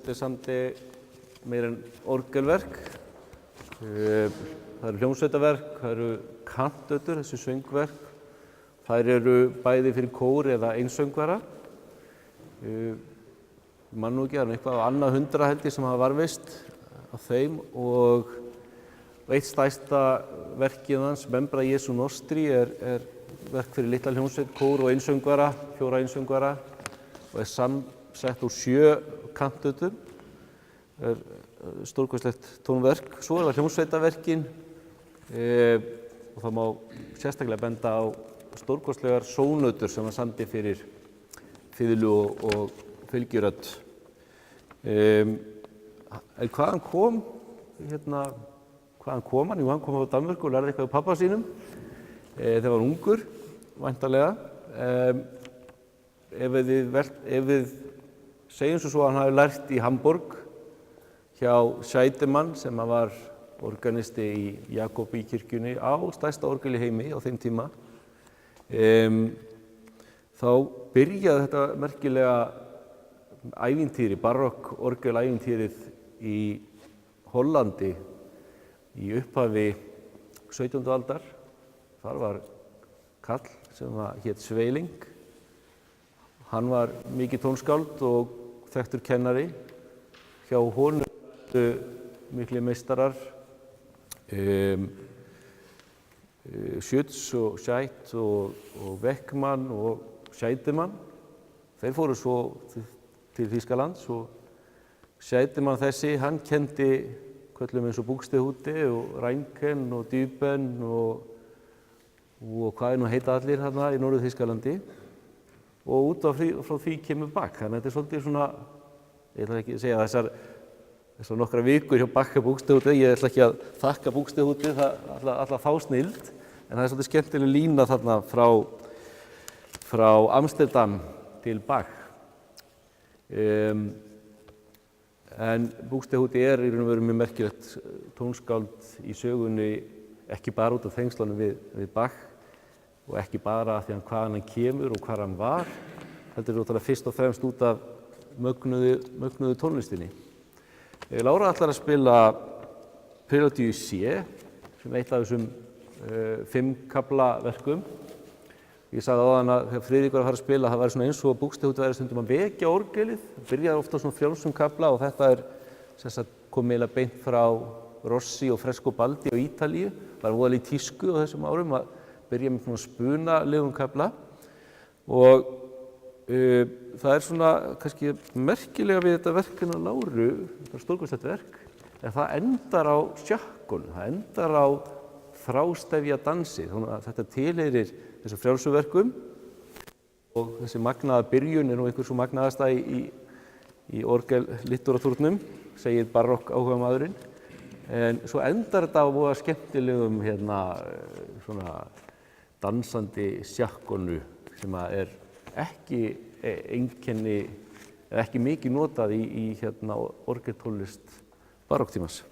hljómsveit samdi meira en orgelverk. Það eru hljómsveitaverk, það eru kantötur, þessi söngverk. Þær eru bæði fyrir kór eða einsöngvara. Man nú ekki, það er eitthvað á annað 100 held ég sem hafa varðveist af þeim og eitt stærsta verkið hans, Membra Jesu Nostri, er verk fyrir litla hljómsveit, kór og einsöngvara, 4 einsöngvara og er samsett úr 7 kantötum. Það er stórkostlegt tónverk. Svo er það hljómsveitaverkin og það má sérstaklega benda á stórkostlegar sónötur sem hann samdi fyrir fiðlu og fylgjurödd. En hvaðan kom hann? Jú, hann kom á Danmörku og lærði eitthvað af pabba sínum þegar hann var ungur, væntanlega. Ef við segjum svo að hann hafi lært í Hamborg hjá Scheidemann sem var organisti í Jakobíkirkjunni á stærsta orgel í heimi á þeim tíma. Þá byrjaði þetta merkilega ævintýri, barokk orgelævintýrið í Hollandi í upphafi 17. aldar. Þar var kall sem hét Sweelinck. Hann var mikið tónskáld og þekktur kennari. Hjá honum miklir meistarar, Schütz og Scheidt og Beckmann og Scheidemann. Þeir fóru svo til Þýskalands og Scheidemann þessi, hann kenndi köllum eins og Buxtehude og Reinken og Düben og hvað nú heita allir hérna í Norður Þýskalandi. Og út frá því kemur Bach. Þannig að þetta er svolítið svona, ég ætla ekki að segja þessar nokkra vikur hjá Bach og Buxtehude, ég ætla ekki að þakka Buxtehude alla þá snilld, en það er svolítið skemmtileg lína þarna frá Amsterdam til Bach. En Buxtehude er í raun og veru mjög merkilegt tónskáld í sögunni, ekki bara út af tengslunum við Bach og ekki bara af því hvaðan hann kemur og hvar hann var, heldur náttúrulega fyrst og fremst út af mögnuðu tónlistinni. Lára ætlar að spila Prélude í C, sem eitt af þessum 5 kafla verkum. Ég sagði áðan að þegar Friðrik var að fara að spila, það væri svona eins og Buxtehude væri stundum að vekja orgelið. Það byrjaði ofta á svona frjálsum kafla og þetta er sem sagt kom eiginlega beint frá Rossi og Frescobaldi á Ítalíu. Það var voðalega í tísku á þessum árum að byrja með svona spunalegum kafla og það er svona kannski merkilega við þetta verk hennar Láru, þetta er stórkostlegt verk, en það endar á sjakkonu, það endar á þrástefja dansi, þannig að þetta tilheyrir þessum frjálsuverkum og þessi magnaða byrjun er nú einhver svo magnaðasta í orgel-litúratúrnum, segir barokk áhugamaðurinn, en svo endar þetta á voða skemmtilegum svona dansandi sjakkonu sem er ekki einkenni, ekki mikið notað í orgeltónlist barokktímans.